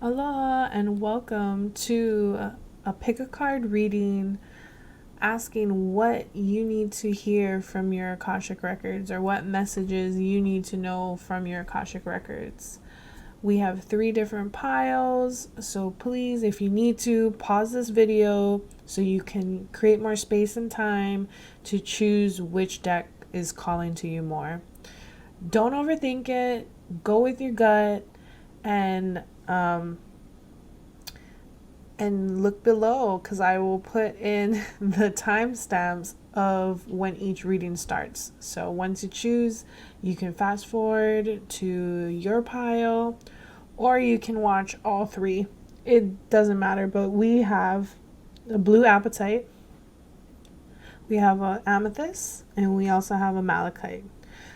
Aloha and welcome to a pick a card reading asking what you need to hear from your Akashic records or what messages you need to know from your Akashic records. We have 3 different piles, so please, if you need to, pause this video so you can create more space and time to choose which deck is calling to you more. Don't overthink it, go with your gut, and look below because I will put in the timestamps of when each reading starts. So once you choose, you can fast forward to your pile or you can watch all 3. It doesn't matter, but we have a blue apatite, we have an amethyst, and we also have a malachite.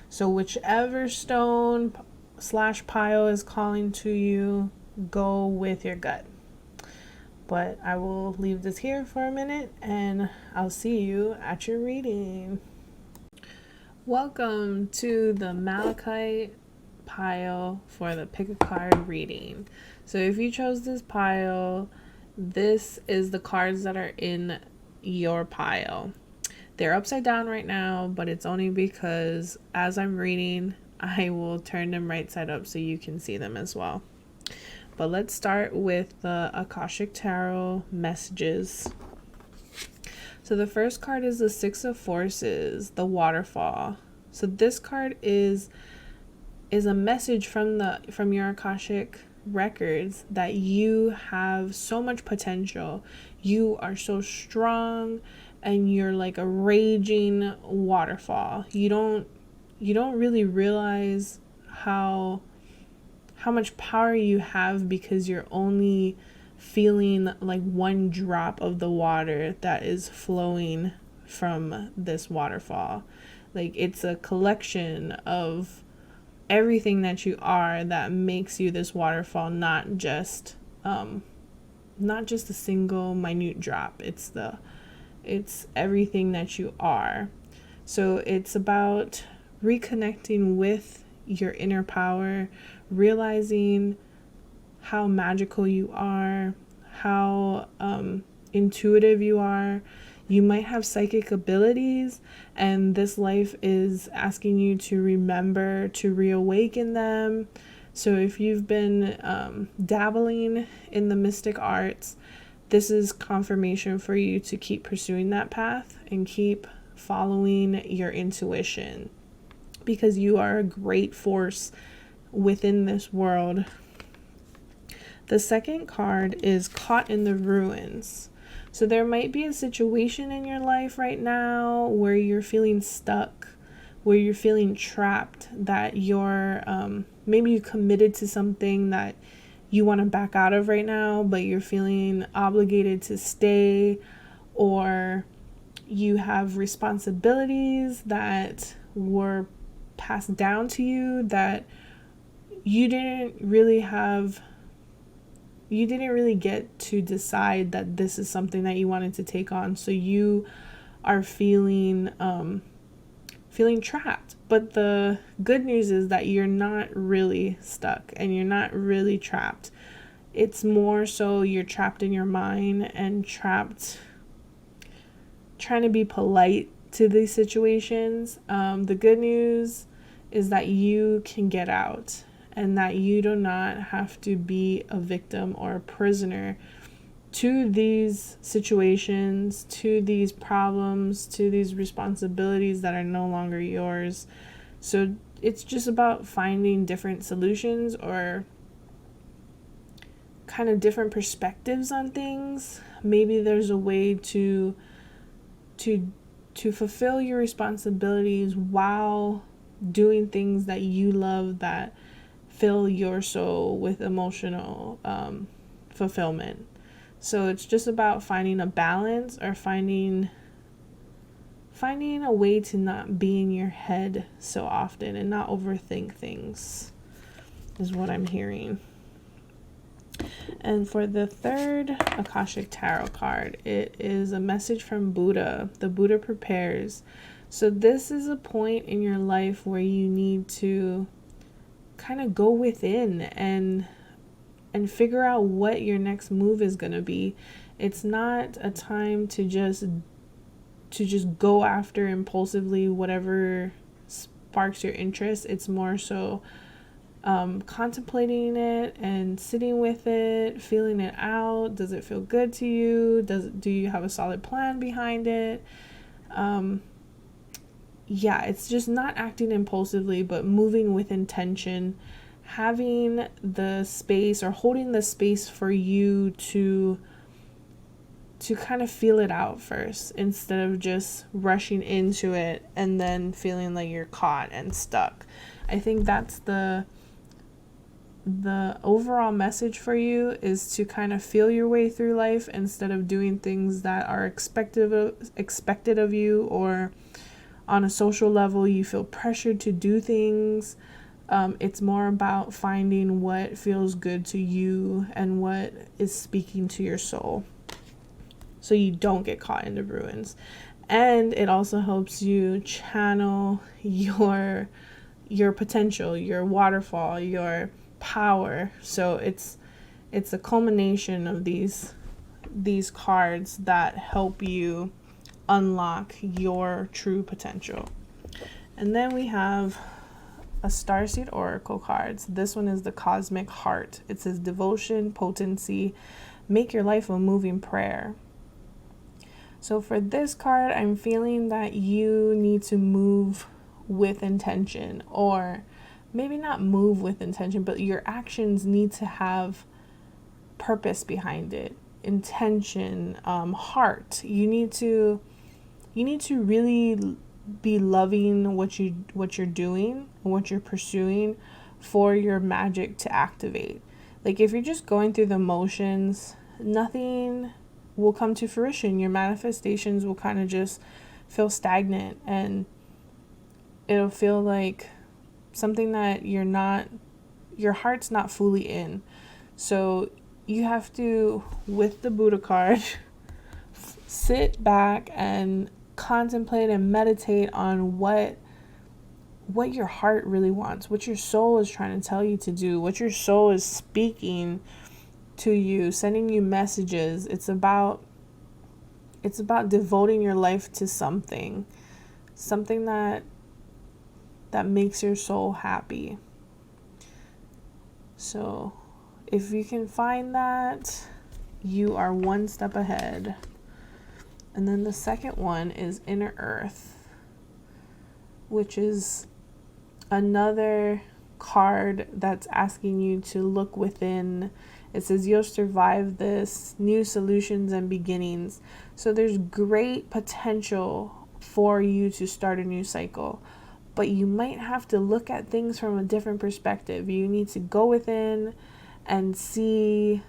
So whichever stone / pile is calling to you, go with your gut. But I will leave this here for a minute and I'll see you at your reading. Welcome to the Malachite pile for the pick a card reading. So if you chose this pile, this is the cards that are in your pile. They're upside down right now, but it's only because as I'm reading, I will turn them right side up so you can see them as well. But let's start with the Akashic Tarot messages. So the first card is the 6 of Forces, the waterfall. So this card is a message from your Akashic records that you have so much potential. You are so strong and you're like a raging waterfall. You don't really realize how much power you have because you're only feeling like one drop of the water that is flowing from this waterfall. Like it's a collection of everything that you are that makes you this waterfall, not just a single minute drop. It's everything that you are. So it's about reconnecting with your inner power, realizing how magical you are, how intuitive you are. You might have psychic abilities, and this life is asking you to remember to reawaken them. So if you've been dabbling in the mystic arts, this is confirmation for you to keep pursuing that path and keep following your intuition, because you are a great force within this world. The second card is Caught in the Ruins. So there might be a situation in your life right now where you're feeling stuck, where you're feeling trapped, that you're maybe you committed to something that you want to back out of right now, but you're feeling obligated to stay, or you have responsibilities that were passed down to you that you didn't really get to decide that this is something that you wanted to take on. So you are feeling trapped. But the good news is that you're not really stuck and you're not really trapped. It's more so you're trapped in your mind and trapped trying to be polite to these situations. The good news is that you can get out and that you do not have to be a victim or a prisoner to these situations, to these problems, to these responsibilities that are no longer yours. So it's just about finding different solutions or kind of different perspectives on things. Maybe there's a way to fulfill your responsibilities while doing things that you love, that fill your soul with emotional fulfillment. So it's just about finding a balance, or finding a way to not be in your head so often and not overthink things, is what I'm hearing. And for the third Akashic Tarot card, it is a message from Buddha. The Buddha prepares. So this is a point in your life where you need to kind of go within and and figure out what your next move is going to be. It's not a time to just go after impulsively whatever sparks your interest. It's more so contemplating it and sitting with it, feeling it out. Does it feel good to you? Do you have a solid plan behind it? It's just not acting impulsively, but moving with intention, having the space or holding the space for you to kind of feel it out first, instead of just rushing into it and then feeling like you're caught and stuck. I think that's the overall message for you, is to kind of feel your way through life instead of doing things that are expected of you, or on a social level you feel pressured to do things. It's more about finding what feels good to you and what is speaking to your soul, so you don't get caught in the ruins. And it also helps you channel your potential, your waterfall, your power. So it's a culmination of these cards that help you unlock your true potential. And then we have a Starseed Oracle cards. This one is the Cosmic Heart. It says devotion, potency, make your life a moving prayer. So for this card, I'm feeling that you need to move with intention, or maybe not move with intention, but your actions need to have purpose behind it, intention, heart. You need to really be loving what you're doing and what you're pursuing for your magic to activate. Like, if you're just going through the motions, nothing will come to fruition. Your manifestations will kind of just feel stagnant, and it'll feel like something that your heart's not fully in. So you have to, with the Buddha card, sit back and contemplate and meditate on what your heart really wants, what your soul is trying to tell you to do, what your soul is speaking to you, sending you messages. It's about devoting your life to something that makes your soul happy. So if you can find that, you are one step ahead. And then the second one is Inner Earth, which is another card that's asking you to look within. It says you'll survive this, new solutions and beginnings. So there's great potential for you to start a new cycle, but you might have to look at things from a different perspective. You need to go within and see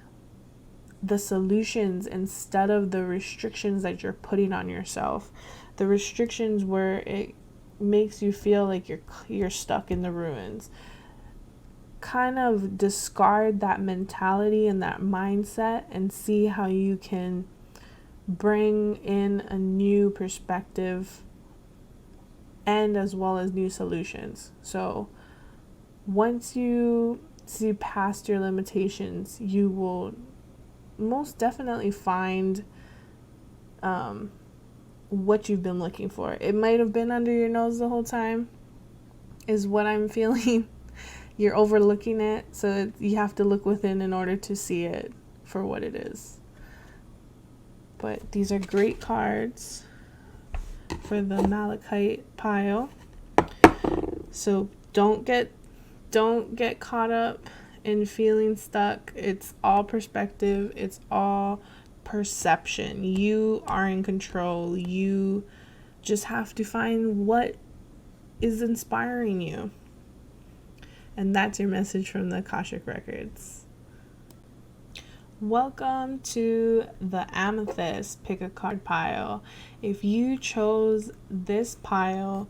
the solutions instead of the restrictions that you're putting on yourself. The restrictions where it makes you feel like you're stuck in the ruins. Kind of discard that mentality and that mindset and see how you can bring in a new perspective and as well as new solutions. So once you see past your limitations, you will most definitely find what you've been looking for. It might have been under your nose the whole time, is what I'm feeling. You're overlooking it, so you have to look within in order to see it for what it is. But these are great cards for the Malachite pile. So don't get caught up in feeling stuck. It's all perspective. It's all perception. You are in control. You just have to find what is inspiring you. And that's your message from the Akashic Records. Welcome to the Amethyst Pick a Card pile. If you chose this pile,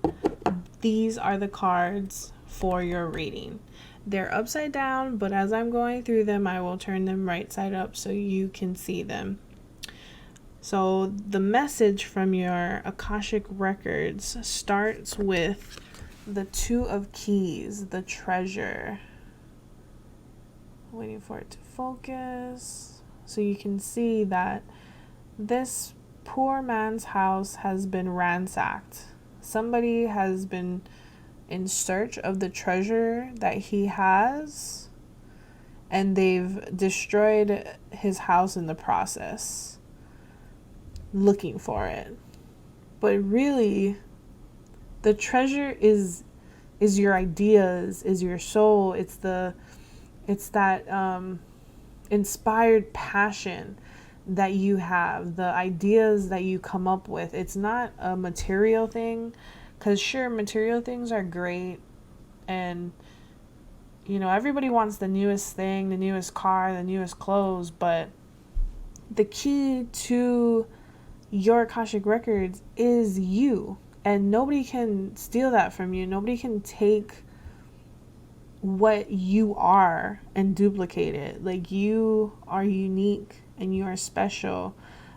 these are the cards for your reading. They're upside down, but as I'm going through them, I will turn them right side up so you can see them. So the message from your Akashic Records starts with the Two of Keys, the treasure. Waiting for it to focus so you can see that this poor man's house has been ransacked. Somebody has been in search of the treasure that he has, and they've destroyed his house in the process, looking for it. But really, the treasure is your ideas, is your soul. It's that inspired passion that you have, the ideas that you come up with. It's not a material thing, because sure, material things are great, and everybody wants the newest thing, the newest car, the newest clothes, but the key to your Akashic records is you, and nobody can steal that from you. Nobody can take what you are and duplicate it. Like, you are unique and you are special.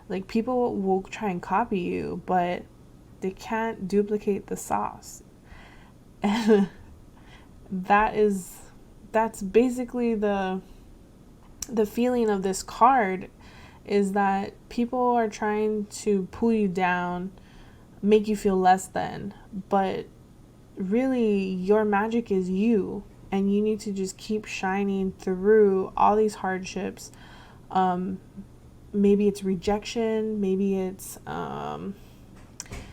Like, people will try and copy you, but they can't duplicate the sauce. And that's basically the feeling of this card, is that people are trying to pull you down, make you feel less than, but really your magic is you, and you need to just keep shining through all these hardships. Maybe it's rejection, maybe it's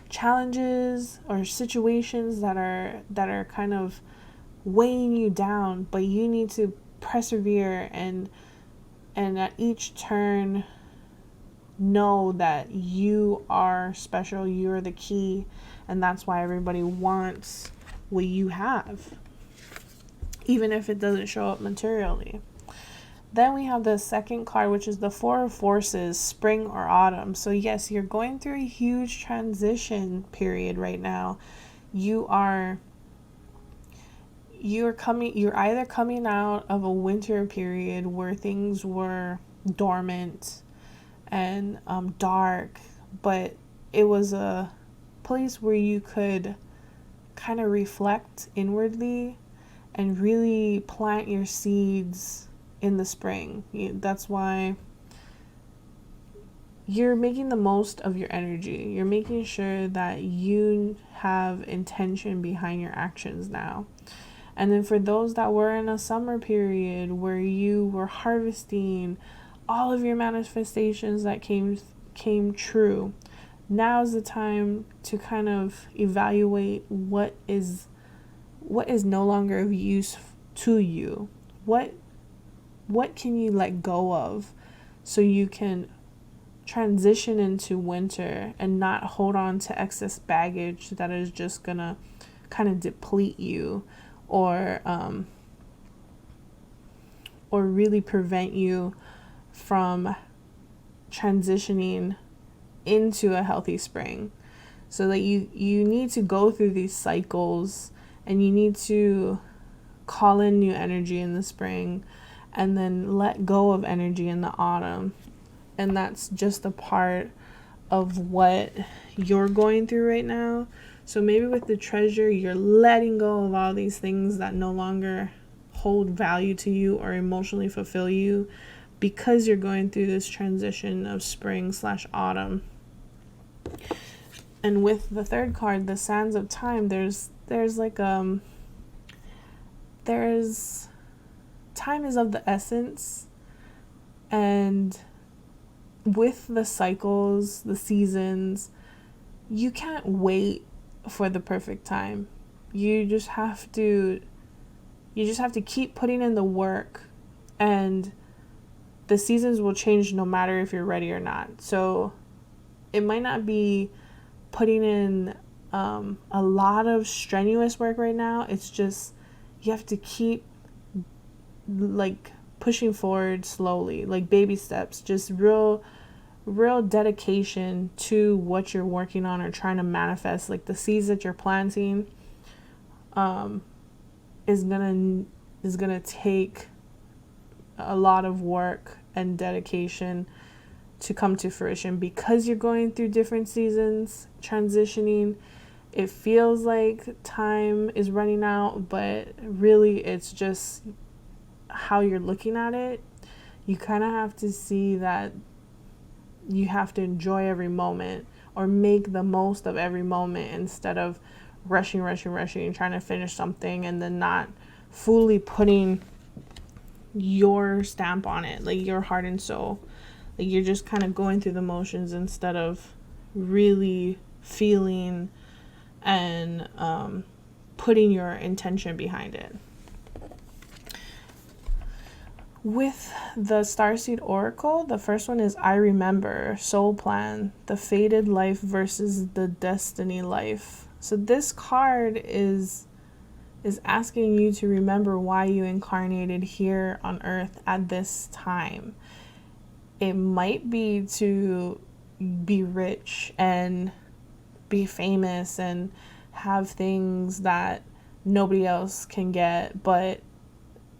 challenges or situations that are kind of weighing you down, but you need to persevere and at each turn know that you are special, you're the key, and that's why everybody wants what you have, even if it doesn't show up materially. Then we have the second card, which is the Four of Forces, spring or autumn. So yes, you're going through a huge transition period right now. You're either coming out of a winter period where things were dormant and dark, but it was a place where you could kind of reflect inwardly and really plant your seeds in the spring. That's why you're making the most of your energy. You're making sure that you have intention behind your actions now. And then for those that were in a summer period where you were harvesting all of your manifestations that came true, now's the time to kind of evaluate what is no longer of use to you. What can you let go of so you can transition into winter and not hold on to excess baggage that is just gonna kind of deplete you or really prevent you from transitioning into a healthy spring. So that you need to go through these cycles, and you need to call in new energy in the spring and then let go of energy in the autumn. And that's just a part of what you're going through right now. So maybe with the treasure, you're letting go of all these things that no longer hold value to you or emotionally fulfill you, because you're going through this transition of spring/autumn. And with the third card, the Sands of Time, there's time is of the essence, and with the cycles, the seasons, you can't wait for the perfect time. You just have to keep putting in the work, and the seasons will change no matter if you're ready or not. So it might not be putting in a lot of strenuous work right now. It's just you have to keep like pushing forward slowly, like baby steps, just real dedication to what you're working on or trying to manifest. Like the seeds that you're planting is gonna take a lot of work and dedication to come to fruition, because you're going through different seasons, transitioning. It feels like time is running out, but really it's just how you're looking at it. You kind of have to see that you have to enjoy every moment or make the most of every moment instead of rushing, and trying to finish something and then not fully putting your stamp on it, like your heart and soul. Like you're just kind of going through the motions instead of really feeling and putting your intention behind it. With the Starseed Oracle, the first one is I Remember, Soul Plan, the Fated Life versus the Destiny Life. So this card is asking you to remember why you incarnated here on Earth at this time. It might be to be rich and be famous and have things that nobody else can get, but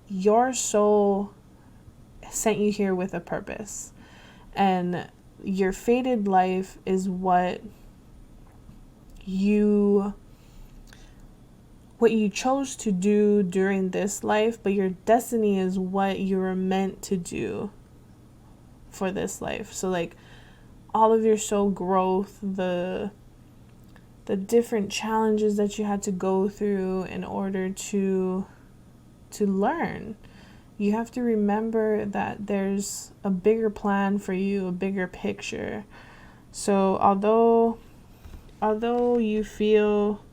your soul sent you here with a purpose, and your fated life is what you chose to do during this life, but your destiny is what you were meant to do for this life. So like all of your soul growth, the different challenges that you had to go through in order to learn. You have to remember that there's a bigger plan for you, a bigger picture. So although you feel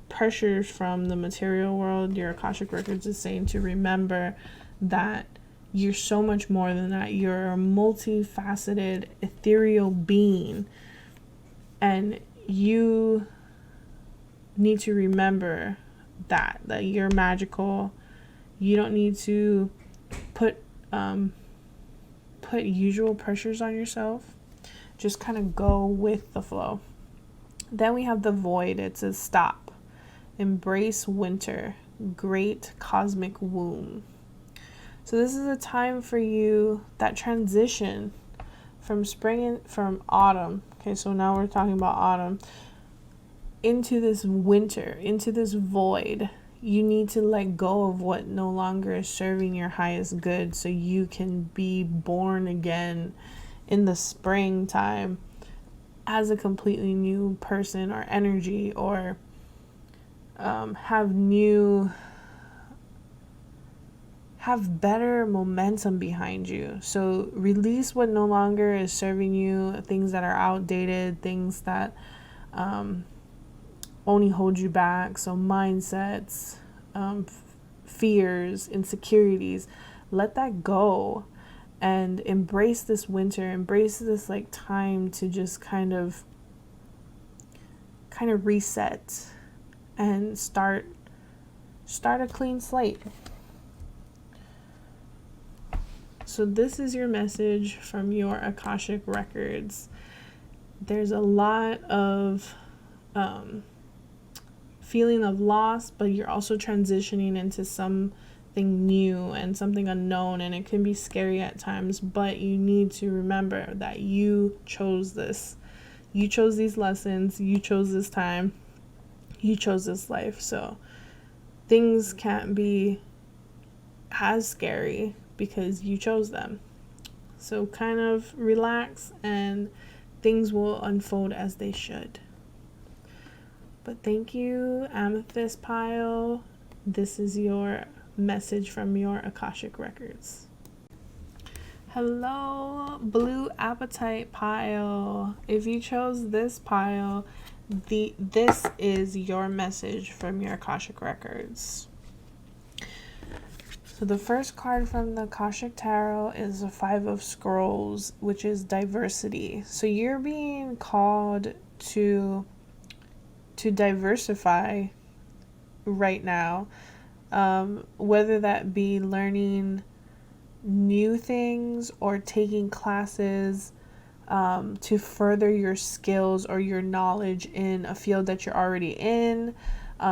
pressures from the material world, your Akashic Records is saying to remember that you're so much more than that. You're a multifaceted, ethereal being, and you need to remember that you're magical. You don't need to put usual pressures on yourself. Just kind of go with the flow. Then we have the Void. It says stop, embrace winter, great cosmic womb. So this is a time for you, that transition from from autumn. Okay, so now we're talking about autumn, into this winter, into this void. You need to let go of what no longer is serving your highest good so you can be born again in the springtime as a completely new person or energy, or have better momentum behind you. So release what no longer is serving you, things that are outdated, things that only hold you back. So mindsets, fears, insecurities, let that go and embrace this winter, embrace this like time to just kind of reset and start a clean slate. So this is your message from your Akashic Records. There's a lot of feeling of loss, but you're also transitioning into something new and something unknown, and it can be scary at times, but you need to remember that you chose this. You chose these lessons, you chose this time, you chose this life. So things can't be as scary because you chose them. So kind of relax and things will unfold as they should. But thank you, Amethyst Pile. This is your message from your Akashic Records. Hello, Blue Appetite Pile. If you chose this pile, this is your message from your Akashic Records. So the first card from the Akashic Tarot is the 5 of Scrolls, which is diversity. So you're being called to diversify right now, whether that be learning new things or taking classes to further your skills or your knowledge in a field that you're already in.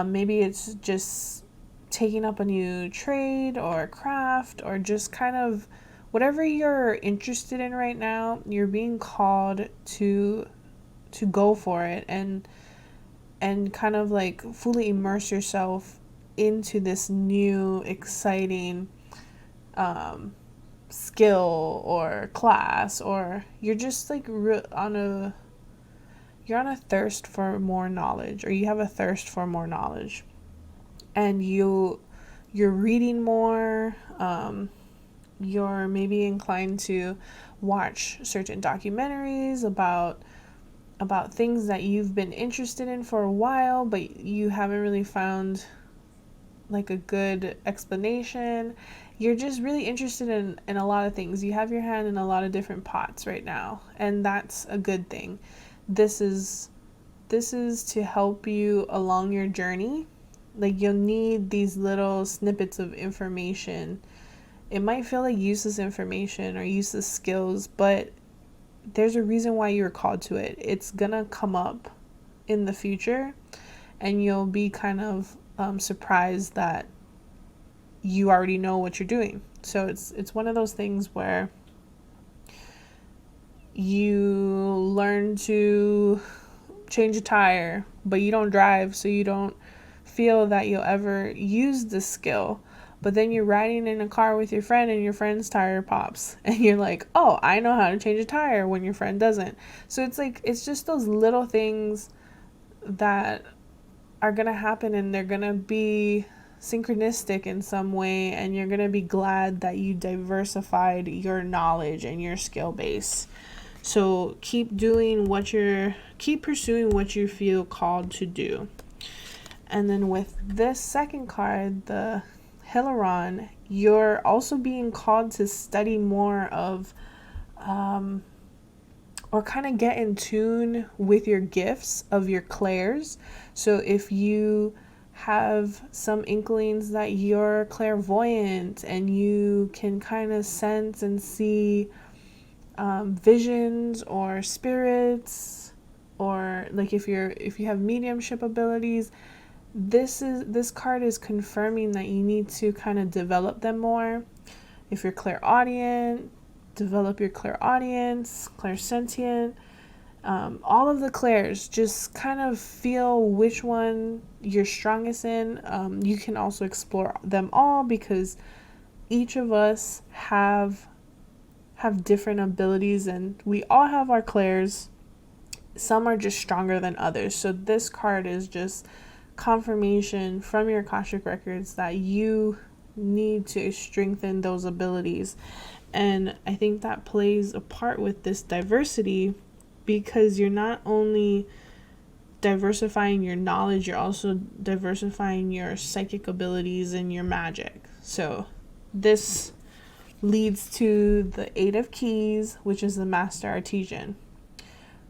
Maybe it's just taking up a new trade or craft, or just kind of whatever you're interested in right now. You're being called to go for it and kind of like fully immerse yourself into this new exciting skill or class, or you're just like you're on a thirst for more knowledge, or you have a thirst for more knowledge, and you're reading more. You're maybe inclined to watch certain documentaries about things that you've been interested in for a while, but you haven't really found like a good explanation. You're just really interested in a lot of things. You have your hand in a lot of different pots right now, and that's a good thing. This is to help you along your journey. Like, you'll need these little snippets of information. It might feel like useless information or useless skills, but there's a reason why you were called to it. It's gonna come up in the future, and you'll be kind of surprised that you already know what you're doing. So it's one of those things where you learn to change a tire, but you don't drive, so you don't feel that you'll ever use the skill. But then you're riding in a car with your friend and your friend's tire pops, and you're like, oh, I know how to change a tire, when your friend doesn't. So it's like, it's just those little things that are gonna happen, and they're gonna be synchronistic in some way, and you're gonna be glad that you diversified your knowledge and your skill base. So keep pursuing what you feel called to do. And then with this second card, the Hilaron, you're also being called to study more of or kind of get in tune with your gifts of your clairs. So if you have some inklings that you're clairvoyant and you can kind of sense and see visions or spirits, or like if you have mediumship abilities, this card is confirming that you need to kind of develop them more. If you're clairaudient, develop your clairaudience, clairsentient, all of the clairs. Just kind of feel which one you're strongest in. You can also explore them all, because each of us have different abilities, and we all have our clairs. Some are just stronger than others. So this card is just confirmation from your Akashic records that you need to strengthen those abilities. And I think that plays a part with this diversity, because you're not only diversifying your knowledge, you're also diversifying your psychic abilities and your magic. So this leads to the Eight of Keys, which is the Master Artesian.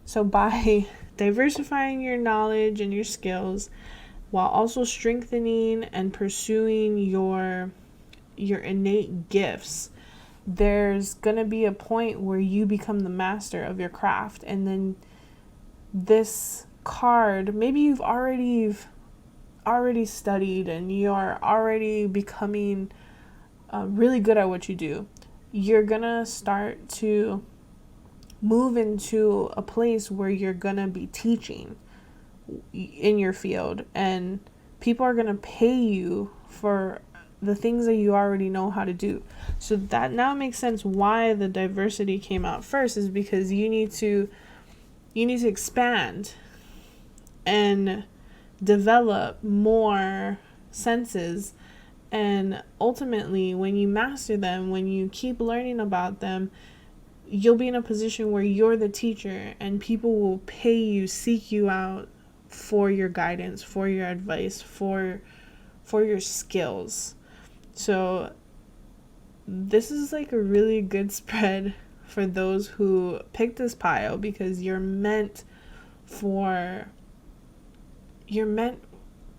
So by diversifying your knowledge and your skills, while also strengthening and pursuing your innate gifts, there's gonna be a point where you become the master of your craft. And then this card, maybe you've already studied and you're already becoming really good at what you do. You're gonna start to move into a place where you're gonna be teaching in your field, and people are gonna pay you for the things that you already know how to do. So that now makes sense why the diversity came out first, is because you need to expand and develop more senses. And ultimately, when you master them, when you keep learning about them, you'll be in a position where you're the teacher, and people will pay you, seek you out for your guidance, for your advice, for your skills. So this is like a really good spread for those who picked this pile, because you're meant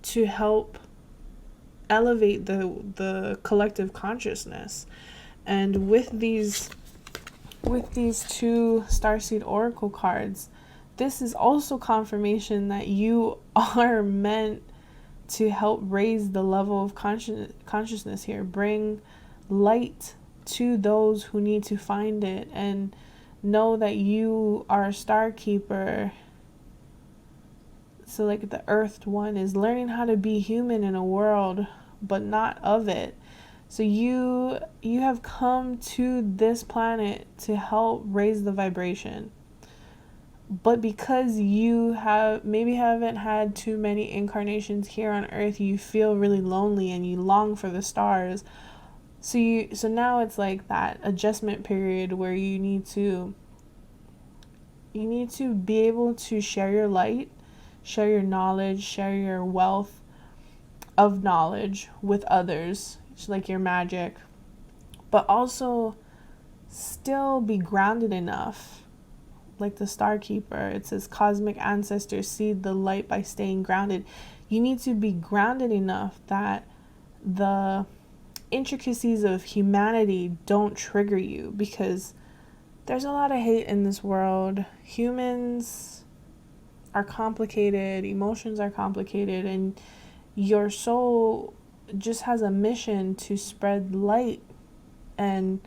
to help elevate the collective consciousness. And with these two Starseed Oracle cards, this is also confirmation that you are meant to help raise the level of consciousness here. Bring light to those who need to find it, and know that you are a star keeper. So like the earthed one is learning how to be human in a world, but not of it. So you have come to this planet to help raise the vibration. But because you haven't had too many incarnations here on earth, you feel really lonely and you long for the stars. So now it's like that adjustment period where you need to be able to share your light, share your knowledge, share your wealth of knowledge with others, like your magic, but also still be grounded enough. Like the Star Keeper, it says cosmic ancestors seed the light by staying grounded. You need to be grounded enough that the intricacies of humanity don't trigger you, because there's a lot of hate in this world. Humans are complicated, emotions are complicated, and your soul just has a mission to spread light and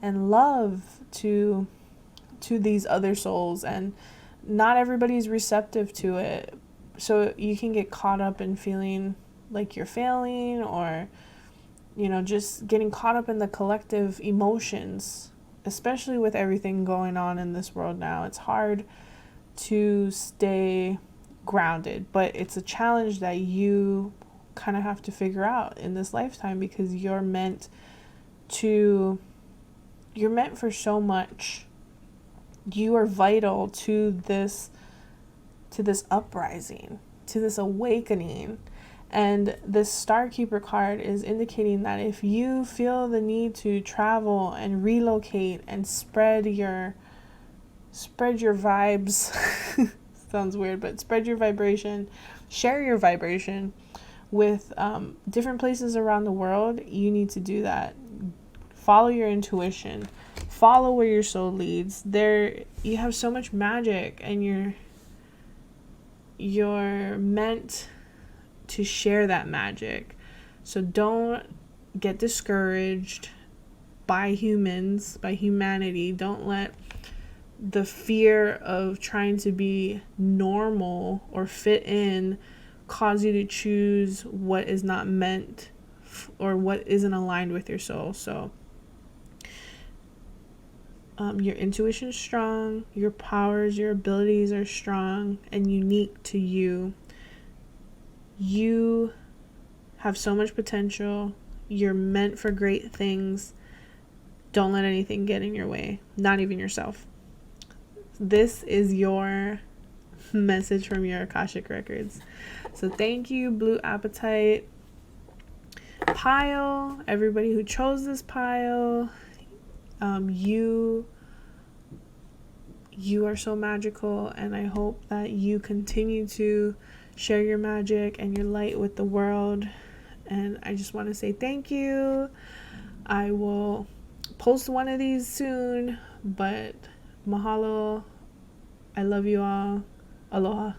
love to these other souls, and not everybody's receptive to it. So you can get caught up in feeling like you're failing, or just getting caught up in the collective emotions, especially with everything going on in this world now. It's hard to stay grounded, but it's a challenge that you kind of have to figure out in this lifetime, because you're meant for so much. You are vital to this uprising, to this awakening. And this Star Keeper card is indicating that if you feel the need to travel and relocate and spread your vibes, sounds weird, but spread your vibration, share your vibration with different places around the world, you need to do that. Follow your intuition. Follow where your soul leads. You have so much magic, and you're meant to share that magic. So don't get discouraged by humanity. Don't let the fear of trying to be normal or fit in cause you to choose what is not meant or what isn't aligned with your soul. So your intuition is strong, your powers, your abilities are strong and unique to you. You have so much potential. You're meant for great things. Don't let anything get in your way, not even yourself. This is your message from your Akashic records. So thank you, Blue Appetite pile, everybody who chose this pile. You are so magical, and I hope that you continue to share your magic and your light with the world. And I just want to say thank you. I will post one of these soon, but mahalo. I love you all. Aloha.